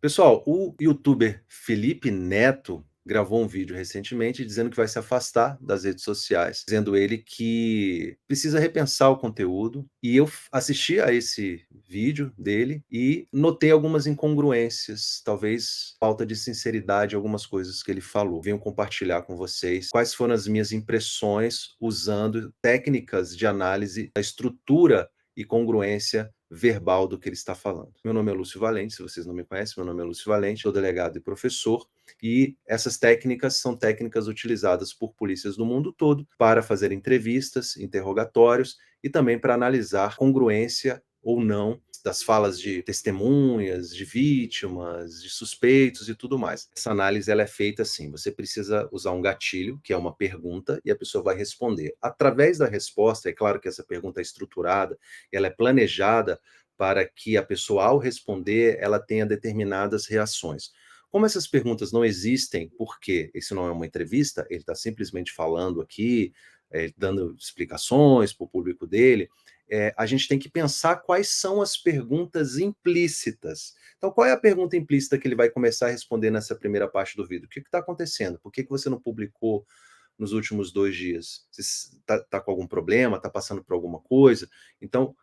Pessoal, o youtuber Felipe Neto gravou um vídeo recentemente dizendo que vai se afastar das redes sociais, dizendo ele que precisa repensar o conteúdo. E eu assisti a esse vídeo dele e notei algumas incongruências, talvez falta de sinceridade em algumas coisas que ele falou. Venho compartilhar com vocês quais foram as minhas impressões usando técnicas de análise da estrutura e congruência verbal do que ele está falando. Meu nome é Lúcio Valente, se vocês não me conhecem, meu nome é Lúcio Valente, sou delegado e professor, e essas técnicas são técnicas utilizadas por polícias do mundo todo para fazer entrevistas, interrogatórios e também para analisar congruência ou não das falas de testemunhas, de vítimas, de suspeitos e tudo mais. Essa análise ela é feita assim, você precisa usar um gatilho, que é uma pergunta, e a pessoa vai responder. Através da resposta, é claro que essa pergunta é estruturada, ela é planejada para que a pessoa, ao responder, ela tenha determinadas reações. Como essas perguntas não existem, porque isso não é uma entrevista, ele está simplesmente falando aqui, dando explicações para o público dele, a gente tem que pensar quais são as perguntas implícitas. Então, qual é a pergunta implícita que ele vai começar a responder nessa primeira parte do vídeo? O que está acontecendo? Por que você não publicou nos últimos 2 dias? Você está com algum problema? Está passando por alguma coisa? Então,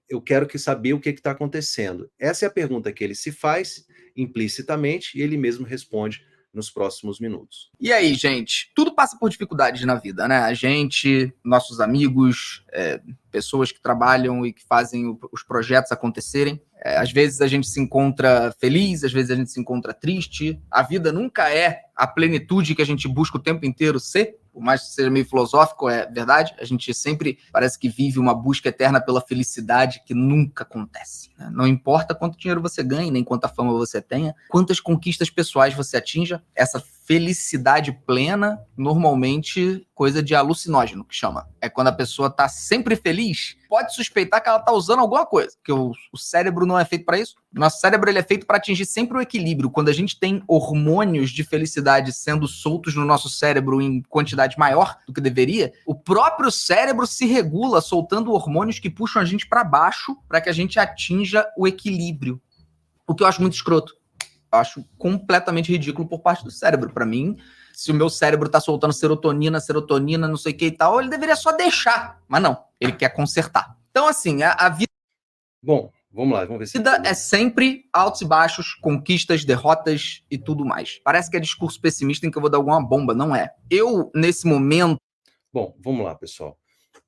eu quero saber o que está acontecendo. Essa é a pergunta que ele se faz implicitamente e ele mesmo responde nos próximos minutos. E aí, gente? Tudo passa por dificuldades na vida, né? A gente, nossos amigos, pessoas que trabalham e que fazem os projetos acontecerem. Às vezes a gente se encontra feliz, às vezes a gente se encontra triste. A vida nunca é a plenitude que a gente busca o tempo inteiro ser. Por mais que seja meio filosófico, é verdade. A gente sempre parece que vive uma busca eterna pela felicidade que nunca acontece, né? Não importa quanto dinheiro você ganhe, nem quanta fama você tenha, quantas conquistas pessoais você atinja, essa felicidade plena, normalmente coisa de alucinógeno, que chama. É quando a pessoa tá sempre feliz, pode suspeitar que ela tá usando alguma coisa, porque o cérebro não é feito para isso. Nosso cérebro ele é feito para atingir sempre o equilíbrio. Quando a gente tem hormônios de felicidade sendo soltos no nosso cérebro em quantidade maior do que deveria, o próprio cérebro se regula soltando hormônios que puxam a gente para baixo para que a gente atinja o equilíbrio. O que eu acho muito escroto. Eu acho completamente ridículo por parte do cérebro. Para mim, se o meu cérebro tá soltando serotonina, não sei o que e tal, ele deveria só deixar. Mas não, ele quer consertar. Então, assim, a vida... Bom, vamos lá, vamos ver se... vida é sempre altos e baixos, conquistas, derrotas e tudo mais. Parece que é discurso pessimista em que eu vou dar alguma bomba. Não é. Eu, nesse momento... Bom, vamos lá, pessoal.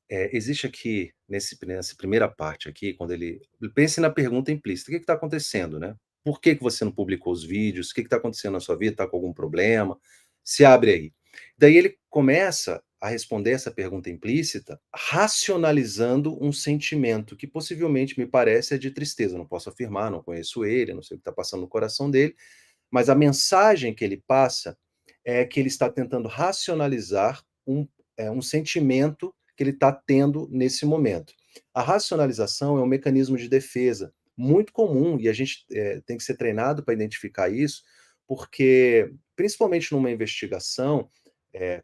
Existe aqui, nessa primeira parte aqui, quando ele... Pense na pergunta implícita. O que está acontecendo, né? Por que você não publicou os vídeos? O que está acontecendo na sua vida? Está com algum problema? Se abre aí. Daí ele começa a responder essa pergunta implícita racionalizando um sentimento que possivelmente me parece é de tristeza. Não posso afirmar, não conheço ele, não sei o que está passando no coração dele, mas a mensagem que ele passa é que ele está tentando racionalizar um sentimento que ele está tendo nesse momento. A racionalização é um mecanismo de defesa muito comum e a gente tem que ser treinado para identificar isso, porque, principalmente numa investigação,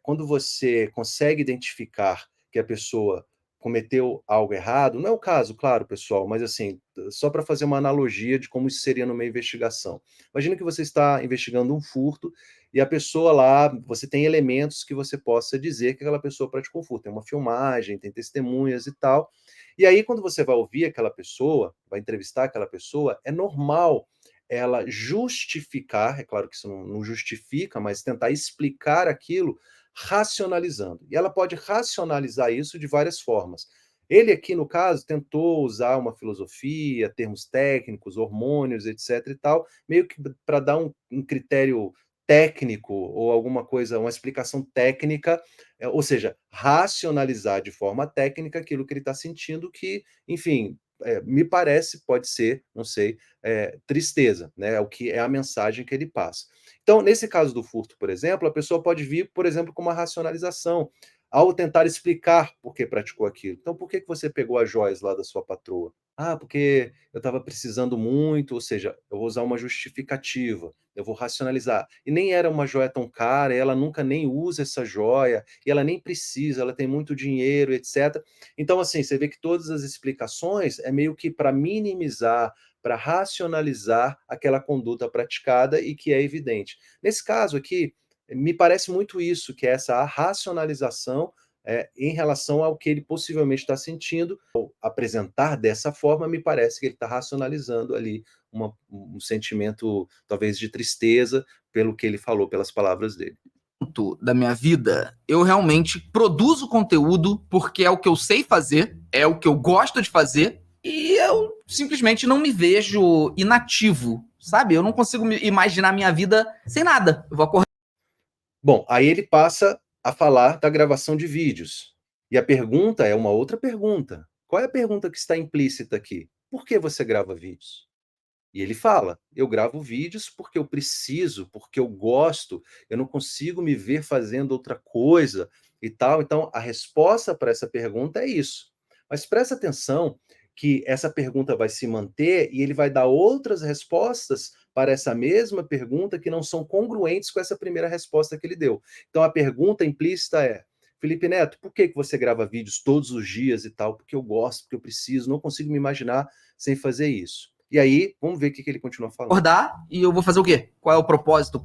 quando você consegue identificar que a pessoa cometeu algo errado, não é o caso, claro, pessoal, mas assim, só para fazer uma analogia de como isso seria numa investigação. Imagina que você está investigando um furto e a pessoa lá, você tem elementos que você possa dizer que aquela pessoa praticou o furto. Tem uma filmagem, tem testemunhas e tal. E aí, quando você vai ouvir aquela pessoa, vai entrevistar aquela pessoa, é normal ela justificar, é claro que isso não justifica, mas tentar explicar aquilo racionalizando. E ela pode racionalizar isso de várias formas. Ele aqui, no caso, tentou usar uma filosofia, termos técnicos, hormônios, etc e tal, meio que para dar um critério técnico ou alguma coisa, uma explicação técnica, ou seja, racionalizar de forma técnica aquilo que ele está sentindo, que, enfim, me parece, pode ser, não sei, tristeza, né? É o que é a mensagem que ele passa. Então, nesse caso do furto, por exemplo, a pessoa pode vir, por exemplo, com uma racionalização, ao tentar explicar por que praticou aquilo. Então, por que você pegou as joias lá da sua patroa? Ah, porque eu estava precisando muito, ou seja, eu vou usar uma justificativa, eu vou racionalizar. E nem era uma joia tão cara, ela nunca nem usa essa joia, e ela nem precisa, ela tem muito dinheiro, etc. Então, assim, você vê que todas as explicações é meio que para minimizar, para racionalizar aquela conduta praticada e que é evidente. Nesse caso aqui, me parece muito isso, que é essa racionalização em relação ao que ele possivelmente está sentindo. Ao apresentar dessa forma, me parece que ele está racionalizando ali um sentimento, talvez, de tristeza, pelo que ele falou, pelas palavras dele. Da minha vida, eu realmente produzo conteúdo porque é o que eu sei fazer, é o que eu gosto de fazer, e eu simplesmente não me vejo inativo, sabe? Eu não consigo imaginar minha vida sem nada. Eu vou acordar. Bom, aí ele passa a falar da gravação de vídeos. E a pergunta é uma outra pergunta. Qual é a pergunta que está implícita aqui? Por que você grava vídeos? E ele fala: eu gravo vídeos porque eu preciso, porque eu gosto, eu não consigo me ver fazendo outra coisa e tal. Então, a resposta para essa pergunta é isso. Mas presta atenção que essa pergunta vai se manter e ele vai dar outras respostas para essa mesma pergunta que não são congruentes com essa primeira resposta que ele deu. Então, a pergunta implícita é: Felipe Neto, por que você grava vídeos todos os dias e tal? Porque eu gosto, porque eu preciso, não consigo me imaginar sem fazer isso. E aí, vamos ver o que ele continua falando. Acordar e eu vou fazer o quê? Qual é o propósito?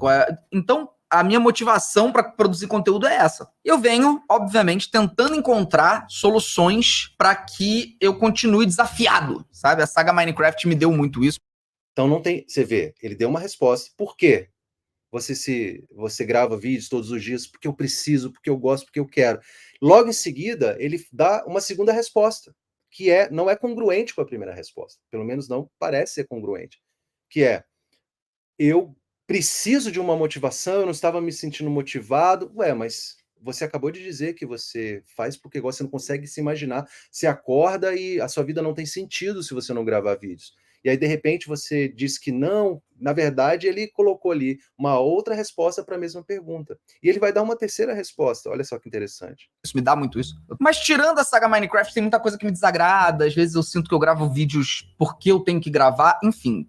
Então, a minha motivação para produzir conteúdo é essa. Eu venho, obviamente, tentando encontrar soluções para que eu continue desafiado, sabe? A saga Minecraft me deu muito isso. Então não tem, você vê, ele deu uma resposta. Por quê? Você grava vídeos todos os dias porque eu preciso, porque eu gosto, porque eu quero. Logo em seguida, ele dá uma segunda resposta, que não é congruente com a primeira resposta. Pelo menos não parece ser congruente. Que é: eu preciso de uma motivação, eu não estava me sentindo motivado. Ué, mas você acabou de dizer que você faz porque você não consegue se imaginar. Você acorda e a sua vida não tem sentido se você não gravar vídeos. E aí, de repente, você diz que não. Na verdade, ele colocou ali uma outra resposta para a mesma pergunta. E ele vai dar uma terceira resposta. Olha só que interessante. Isso me dá muito isso. Mas tirando a saga Minecraft, tem muita coisa que me desagrada. Às vezes eu sinto que eu gravo vídeos porque eu tenho que gravar. Enfim,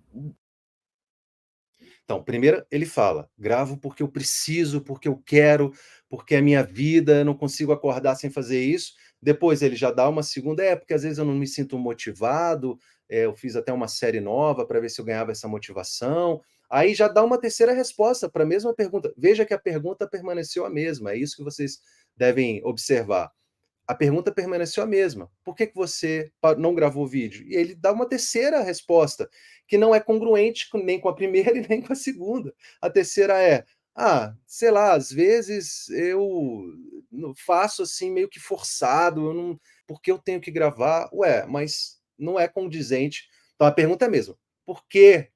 Então, primeiro ele fala: gravo porque eu preciso, porque eu quero, porque é minha vida, eu não consigo acordar sem fazer isso. Depois ele já dá uma segunda: porque às vezes eu não me sinto motivado, eu fiz até uma série nova para ver se eu ganhava essa motivação. Aí já dá uma terceira resposta para a mesma pergunta. Veja que a pergunta permaneceu a mesma, é isso que vocês devem observar. A pergunta permaneceu a mesma. Por que você não gravou vídeo? E ele dá uma terceira resposta, que não é congruente nem com a primeira e nem com a segunda. A terceira é: sei lá, às vezes eu faço assim meio que forçado, porque eu tenho que gravar. Ué, mas não é condizente. Então a pergunta é a mesma: por que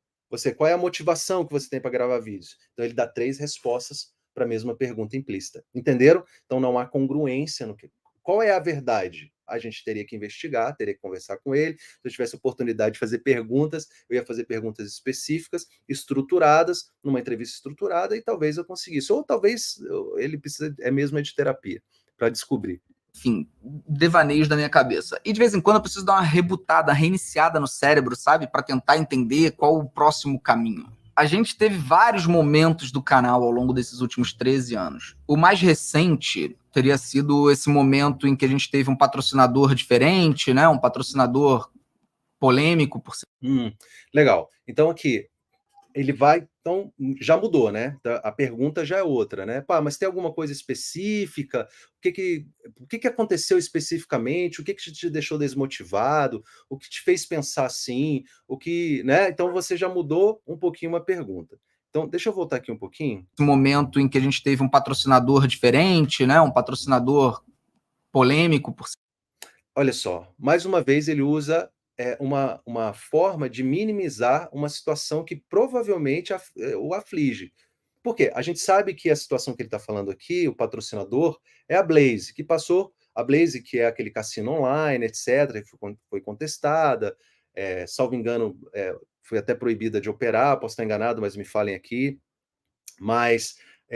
qual é a motivação que você tem para gravar vídeos? Então ele dá 3 respostas para a mesma pergunta implícita. Entenderam? Então não há congruência no que. Qual é a verdade? A gente teria que investigar, teria que conversar com ele. Se eu tivesse oportunidade de fazer perguntas, eu ia fazer perguntas específicas, estruturadas, numa entrevista estruturada, e talvez eu conseguisse. Ou talvez ele precisa mesmo de terapia para descobrir. Enfim, devaneios da minha cabeça. E de vez em quando eu preciso dar uma rebutada, reiniciada no cérebro, sabe? Para tentar entender qual o próximo caminho. A gente teve vários momentos do canal ao longo desses últimos 13 anos. O mais recente teria sido esse momento em que a gente teve um patrocinador diferente, né? Um patrocinador polêmico por ser. Legal. Então aqui, ele vai, então já mudou, né? A pergunta já é outra, né? Mas tem alguma coisa específica? O que aconteceu especificamente? O que te deixou desmotivado? O que te fez pensar assim? Né? Então você já mudou um pouquinho a pergunta. Então, deixa eu voltar aqui um pouquinho. Esse momento em que a gente teve um patrocinador diferente, né? Um patrocinador polêmico por ser. Olha só, mais uma vez ele usa uma forma de minimizar uma situação que provavelmente o aflige. Por quê? A gente sabe que a situação que ele está falando aqui, o patrocinador, é a Blaze, a Blaze, que é aquele cassino online, etc., que foi contestada, salvo engano, foi até proibida de operar, posso estar enganado, mas me falem aqui. Mas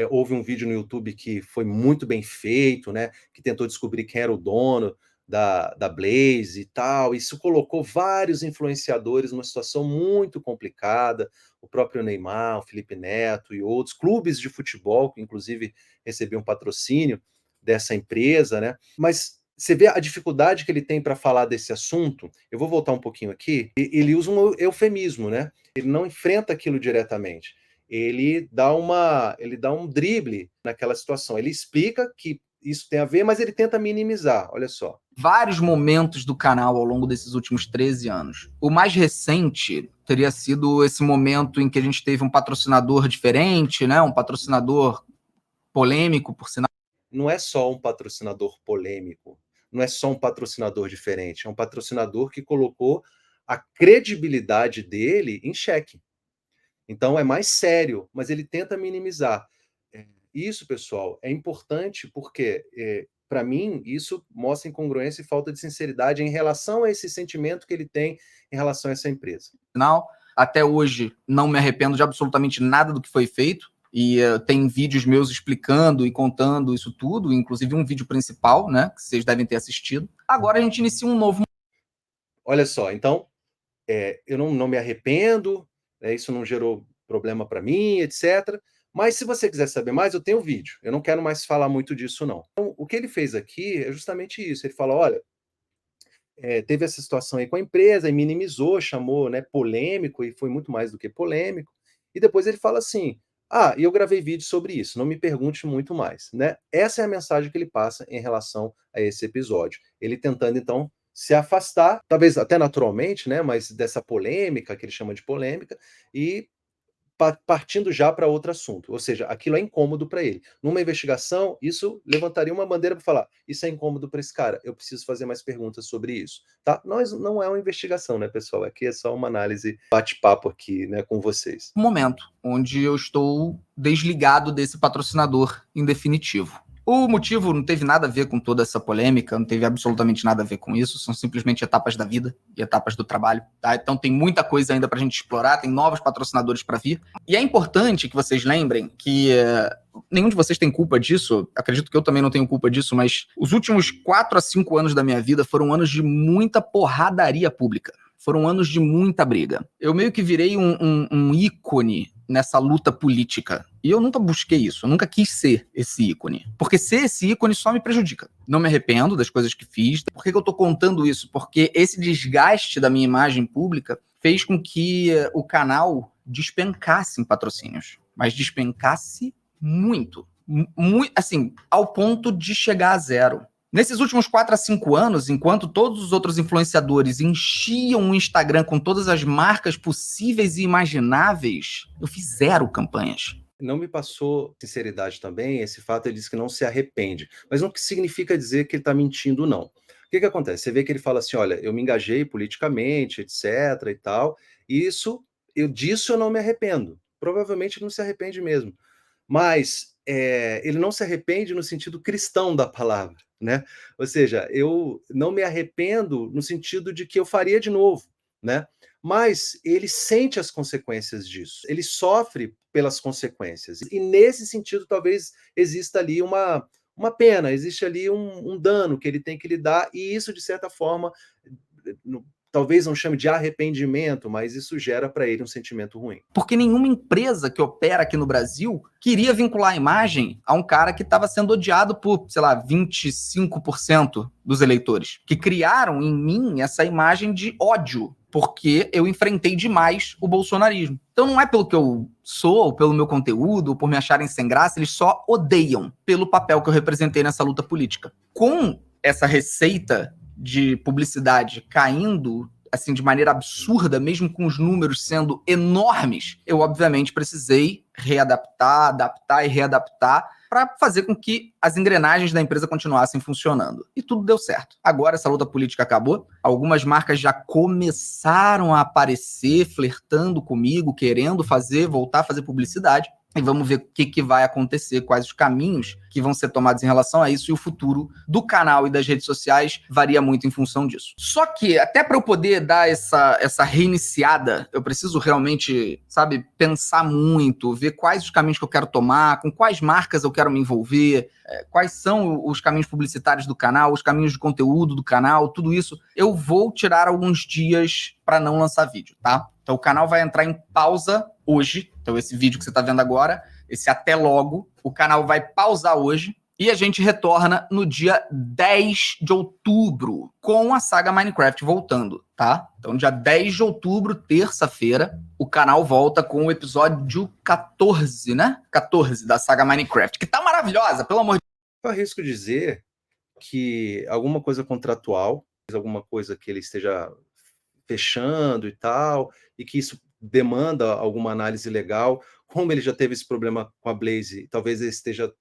houve um vídeo no YouTube que foi muito bem feito, né? Que tentou descobrir quem era o dono da Blaze e tal. Isso colocou vários influenciadores numa situação muito complicada. O próprio Neymar, o Felipe Neto e outros clubes de futebol, que inclusive recebiam patrocínio dessa empresa, né? Mas Você vê a dificuldade que ele tem para falar desse assunto. Eu vou voltar um pouquinho aqui. Ele usa um eufemismo, né? Ele não enfrenta aquilo diretamente. Ele dá um drible naquela situação. Ele explica que isso tem a ver, mas ele tenta minimizar. Olha só. Vários momentos do canal ao longo desses últimos 13 anos. O mais recente teria sido esse momento em que a gente teve um patrocinador diferente, né? Um patrocinador polêmico, por sinal. Não é só um patrocinador polêmico, não é só um patrocinador diferente, é um patrocinador que colocou a credibilidade dele em xeque. Então é mais sério, mas ele tenta minimizar. Isso, pessoal, é importante porque, para mim, isso mostra incongruência e falta de sinceridade em relação a esse sentimento que ele tem em relação a essa empresa. Até hoje, não me arrependo de absolutamente nada do que foi feito. E tem vídeos meus explicando e contando isso tudo, inclusive um vídeo principal, né, que vocês devem ter assistido. Agora a gente inicia um novo. Olha só, então, eu não me arrependo, isso não gerou problema para mim, etc. Mas se você quiser saber mais, eu tenho vídeo. Eu não quero mais falar muito disso, não. Então, o que ele fez aqui é justamente isso. Ele fala, olha, teve essa situação aí com a empresa, e minimizou, chamou, né, polêmico, e foi muito mais do que polêmico. E depois ele fala assim, e eu gravei vídeo sobre isso, não me pergunte muito mais, né? Essa é a mensagem que ele passa em relação a esse episódio. Ele tentando, então, se afastar, talvez até naturalmente, né, mas dessa polêmica, que ele chama de polêmica, e partindo já para outro assunto, ou seja, aquilo é incômodo para ele. Numa investigação, isso levantaria uma bandeira para falar, isso é incômodo para esse cara, eu preciso fazer mais perguntas sobre isso, tá? Não é uma investigação, né, pessoal? Aqui é só uma análise, bate-papo aqui, né, com vocês. Um momento onde eu estou desligado desse patrocinador em definitivo. O motivo não teve nada a ver com toda essa polêmica, não teve absolutamente nada a ver com isso, são simplesmente etapas da vida e etapas do trabalho, tá? Então tem muita coisa ainda pra gente explorar, tem novos patrocinadores para vir. E é importante que vocês lembrem que nenhum de vocês tem culpa disso, acredito que eu também não tenho culpa disso, mas os últimos 4 a 5 anos da minha vida foram anos de muita porradaria pública. Foram anos de muita briga. Eu meio que virei um ícone nessa luta política. E eu nunca busquei isso, eu nunca quis ser esse ícone. Porque ser esse ícone só me prejudica. Não me arrependo das coisas que fiz. Por que eu tô contando isso? Porque esse desgaste da minha imagem pública fez com que o canal despencasse em patrocínios. Mas despencasse muito. Muito, assim, ao ponto de chegar a zero. Nesses últimos 4 a 5 anos, enquanto todos os outros influenciadores enchiam o Instagram com todas as marcas possíveis e imagináveis, eu fiz 0 campanhas. Não me passou sinceridade também esse fato, ele diz que não se arrepende. Mas não significa dizer que ele está mentindo, não. O que acontece? Você vê que ele fala assim, olha, eu me engajei politicamente, etc. e tal, e disso eu não me arrependo. Provavelmente ele não se arrepende mesmo. Mas ele não se arrepende no sentido cristão da palavra, né? Ou seja, eu não me arrependo no sentido de que eu faria de novo, né? Mas ele sente as consequências disso, ele sofre pelas consequências. E nesse sentido, talvez exista ali uma pena, existe ali um dano que ele tem que lidar, e isso, de certa forma, talvez não chame de arrependimento, mas isso gera para ele um sentimento ruim. Porque nenhuma empresa que opera aqui no Brasil queria vincular a imagem a um cara que estava sendo odiado por, sei lá, 25% dos eleitores, que criaram em mim essa imagem de ódio, porque eu enfrentei demais o bolsonarismo. Então não é pelo que eu sou, pelo meu conteúdo, por me acharem sem graça, eles só odeiam pelo papel que eu representei nessa luta política. Com essa receita de publicidade caindo assim de maneira absurda, mesmo com os números sendo enormes, eu obviamente precisei adaptar e readaptar para fazer com que as engrenagens da empresa continuassem funcionando. E tudo deu certo. Agora essa luta política acabou, algumas marcas já começaram a aparecer, flertando comigo, querendo voltar a fazer publicidade. E vamos ver o que vai acontecer, quais os caminhos que vão ser tomados em relação a isso, e o futuro do canal e das redes sociais varia muito em função disso. Só que, até para eu poder dar essa reiniciada, eu preciso realmente, pensar muito, ver quais os caminhos que eu quero tomar, com quais marcas eu quero me envolver, quais são os caminhos publicitários do canal, os caminhos de conteúdo do canal, tudo isso. Eu vou tirar alguns dias para não lançar vídeo, tá? Então o canal vai entrar em pausa hoje. Então esse vídeo que você está vendo agora, esse até logo, o canal vai pausar hoje. E a gente retorna no dia 10 de outubro, com a saga Minecraft voltando, tá? Então, dia 10 de outubro, terça-feira, o canal volta com o episódio 14, né? 14 da saga Minecraft, que tá maravilhosa, pelo amor de Deus. Eu arrisco dizer que alguma coisa contratual, alguma coisa que ele esteja fechando e tal, e que isso demanda alguma análise legal, como ele já teve esse problema com a Blaze, talvez ele esteja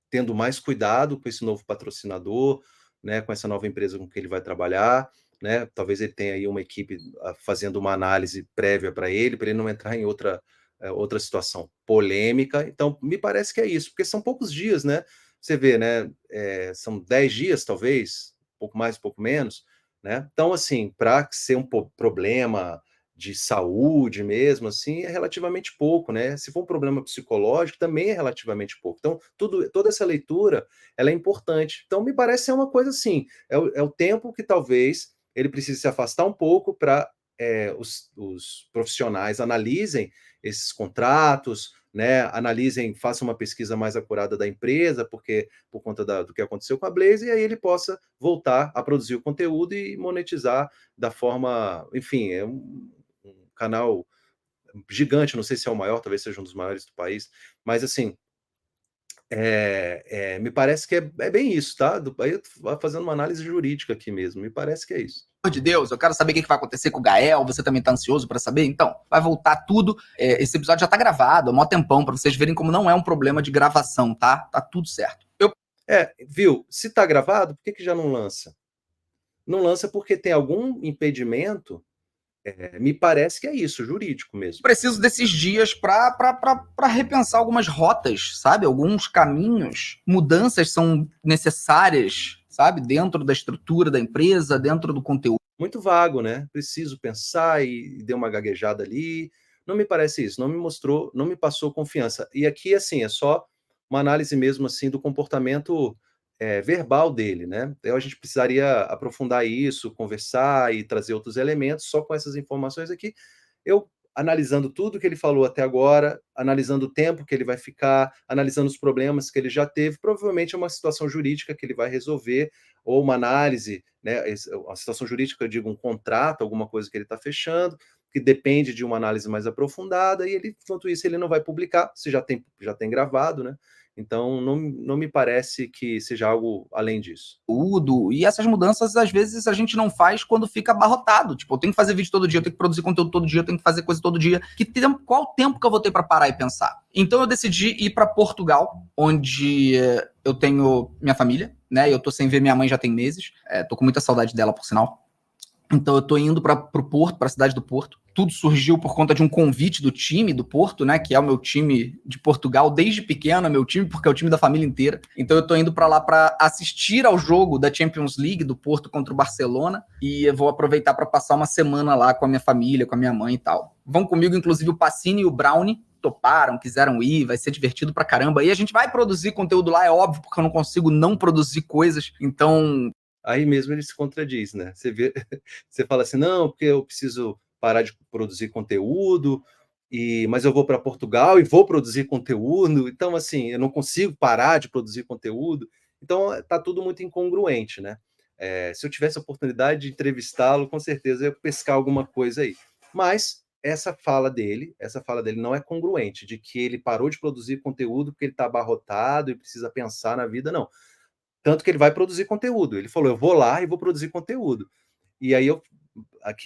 tendo mais cuidado com esse novo patrocinador, né, com essa nova empresa com que ele vai trabalhar, né, talvez ele tenha aí uma equipe fazendo uma análise prévia para ele não entrar em outra situação polêmica. Então, me parece que é isso, porque são poucos dias, né? Você vê, né? São 10 dias, talvez, um pouco mais, um pouco menos, né? Então, assim, para ser um problema de saúde mesmo, assim, é relativamente pouco, né? Se for um problema psicológico, também é relativamente pouco. Então, toda essa leitura, ela é importante. Então, me parece ser uma coisa assim, é o tempo que talvez ele precise se afastar um pouco para os profissionais analisem esses contratos, né? Analisem, façam uma pesquisa mais acurada da empresa, porque por conta do que aconteceu com a Blaze, e aí ele possa voltar a produzir o conteúdo e monetizar da forma, enfim, é um canal gigante, não sei se é o maior, talvez seja um dos maiores do país, mas assim, me parece que é bem isso, tá? Aí fazendo uma análise jurídica aqui mesmo, me parece que é isso. De Deus, eu quero saber o que vai acontecer com o Gael, você também tá ansioso para saber? Então, vai voltar tudo, esse episódio já tá gravado, há mó tempão, pra vocês verem como não é um problema de gravação, tá? Tá tudo certo. Viu? Se tá gravado, por que já não lança? Não lança porque tem algum impedimento, me parece que é isso, jurídico mesmo. Preciso desses dias para repensar algumas rotas, sabe? Alguns caminhos, mudanças são necessárias, sabe? Dentro da estrutura da empresa, dentro do conteúdo. Muito vago, né? Preciso pensar e dei uma gaguejada ali. Não me parece isso, não me mostrou, não me passou confiança. E aqui, assim, é só uma análise mesmo, assim, do comportamento verbal dele, né? Então a gente precisaria aprofundar isso, conversar e trazer outros elementos. Só com essas informações aqui, eu analisando tudo que ele falou até agora, analisando o tempo que ele vai ficar, analisando os problemas que ele já teve, provavelmente é uma situação jurídica que ele vai resolver, ou uma análise, né? A situação jurídica, eu digo, um contrato, alguma coisa que ele está fechando, que depende de uma análise mais aprofundada, e ele, enquanto isso, ele não vai publicar, se já tem gravado, né? Então, não me parece que seja algo além disso. Tudo. E essas mudanças, às vezes, a gente não faz quando fica abarrotado. Tipo, eu tenho que fazer vídeo todo dia, eu tenho que produzir conteúdo todo dia, eu tenho que fazer coisa todo dia. Qual o tempo que eu vou ter para parar e pensar? Então, eu decidi ir para Portugal, onde eu tenho minha família, né? Eu tô sem ver minha mãe já tem meses. Tô com muita saudade dela, por sinal. Então eu tô indo para o Porto, para a cidade do Porto. Tudo surgiu por conta de um convite do time do Porto, né? Que é o meu time de Portugal desde pequeno, é meu time, porque é o time da família inteira. Então eu tô indo para lá para assistir ao jogo da Champions League do Porto contra o Barcelona e eu vou aproveitar para passar uma semana lá com a minha família, com a minha mãe e tal. Vão comigo, inclusive, o Pacini e o Brownie. Toparam, quiseram ir, vai ser divertido pra caramba. E a gente vai produzir conteúdo lá, é óbvio, porque eu não consigo não produzir coisas. Então, aí mesmo ele se contradiz, né? Você vê, você fala assim, não, porque eu preciso parar de produzir conteúdo, mas eu vou para Portugal e vou produzir conteúdo, então assim, eu não consigo parar de produzir conteúdo, então tá tudo muito incongruente, né? Se eu tivesse a oportunidade de entrevistá-lo, com certeza eu ia pescar alguma coisa aí. Mas essa fala dele não é congruente, de que ele parou de produzir conteúdo porque ele está abarrotado e precisa pensar na vida, não. Tanto que ele vai produzir conteúdo. Ele falou, eu vou lá e vou produzir conteúdo. E aí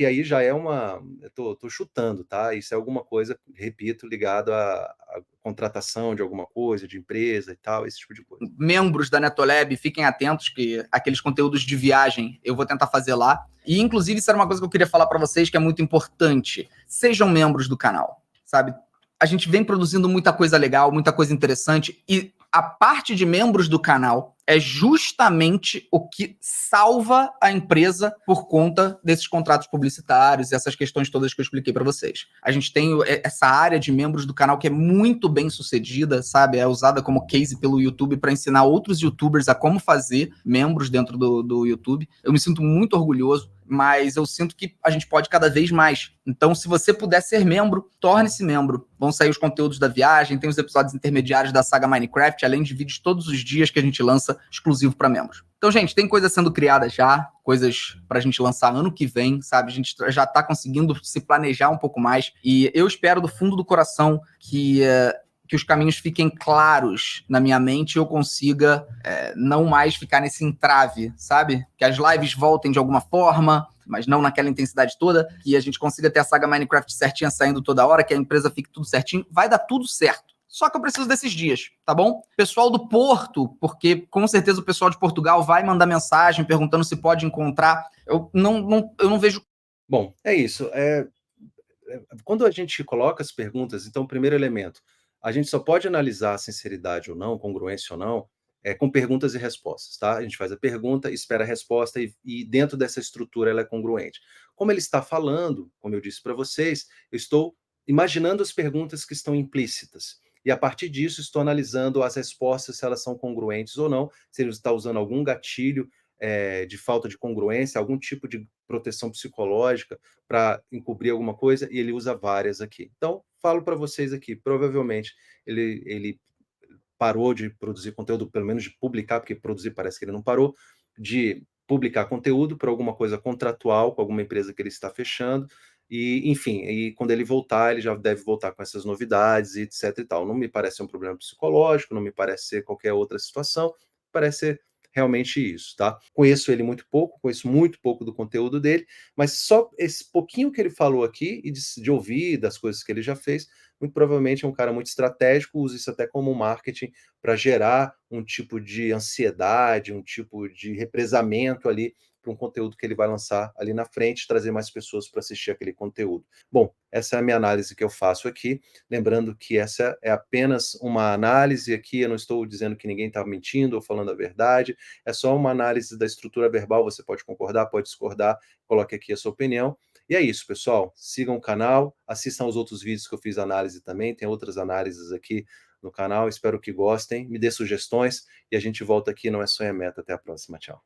aí já é eu tô chutando, tá? Isso é alguma coisa, repito, ligado à contratação de alguma coisa, de empresa e tal, esse tipo de coisa. Membros da Netolab, fiquem atentos que aqueles conteúdos de viagem eu vou tentar fazer lá. E, inclusive, isso era uma coisa que eu queria falar para vocês que é muito importante. Sejam membros do canal, sabe? A gente vem produzindo muita coisa legal, muita coisa interessante e a parte de membros do canal é justamente o que salva a empresa por conta desses contratos publicitários e essas questões todas que eu expliquei para vocês. A gente tem essa área de membros do canal que é muito bem sucedida, sabe? É usada como case pelo YouTube para ensinar outros YouTubers a como fazer membros dentro do YouTube. Eu me sinto muito orgulhoso mas eu sinto que a gente pode cada vez mais. Então, se você puder ser membro, torne-se membro. Vão sair os conteúdos da viagem, tem os episódios intermediários da saga Minecraft, além de vídeos todos os dias que a gente lança exclusivo para membros. Então, gente, tem coisa sendo criada já, coisas pra gente lançar ano que vem, sabe? A gente já tá conseguindo se planejar um pouco mais, e eu espero do fundo do coração que os caminhos fiquem claros na minha mente e eu consiga não mais ficar nesse entrave, sabe? Que as lives voltem de alguma forma, mas não naquela intensidade toda, que a gente consiga ter a saga Minecraft certinha saindo toda hora, que a empresa fique tudo certinho. Vai dar tudo certo. Só que eu preciso desses dias, tá bom? Pessoal do Porto, porque com certeza o pessoal de Portugal vai mandar mensagem perguntando se pode encontrar. Eu não vejo... Bom, é isso. Quando a gente coloca as perguntas, então, o primeiro elemento, a gente só pode analisar a sinceridade ou não, congruência ou não, com perguntas e respostas, tá? A gente faz a pergunta, espera a resposta e dentro dessa estrutura ela é congruente. Como ele está falando, como eu disse para vocês, eu estou imaginando as perguntas que estão implícitas. E a partir disso estou analisando as respostas, se elas são congruentes ou não, se ele está usando algum gatilho de falta de congruência, algum tipo de proteção psicológica para encobrir alguma coisa, e ele usa várias aqui. Então, falo para vocês aqui, provavelmente ele parou de produzir conteúdo, pelo menos de publicar, porque produzir parece que ele não parou, de publicar conteúdo por alguma coisa contratual com alguma empresa que ele está fechando, e enfim, e quando ele voltar, ele já deve voltar com essas novidades e etc e tal. Não me parece ser um problema psicológico, não me parece ser qualquer outra situação, parece ser realmente isso, tá? Conheço ele muito pouco, conheço muito pouco do conteúdo dele, mas só esse pouquinho que ele falou aqui, e de ouvir das coisas que ele já fez, muito provavelmente é um cara muito estratégico, usa isso até como marketing para gerar um tipo de ansiedade, um tipo de represamento ali para um conteúdo que ele vai lançar ali na frente, trazer mais pessoas para assistir aquele conteúdo. Bom, essa é a minha análise que eu faço aqui, lembrando que essa é apenas uma análise aqui, eu não estou dizendo que ninguém está mentindo ou falando a verdade, é só uma análise da estrutura verbal, você pode concordar, pode discordar, coloque aqui a sua opinião. E é isso, pessoal. Sigam o canal, assistam os outros vídeos que eu fiz análise também, tem outras análises aqui no canal, espero que gostem, me dê sugestões e a gente volta aqui, não é sonho, é meta. Até a próxima, tchau.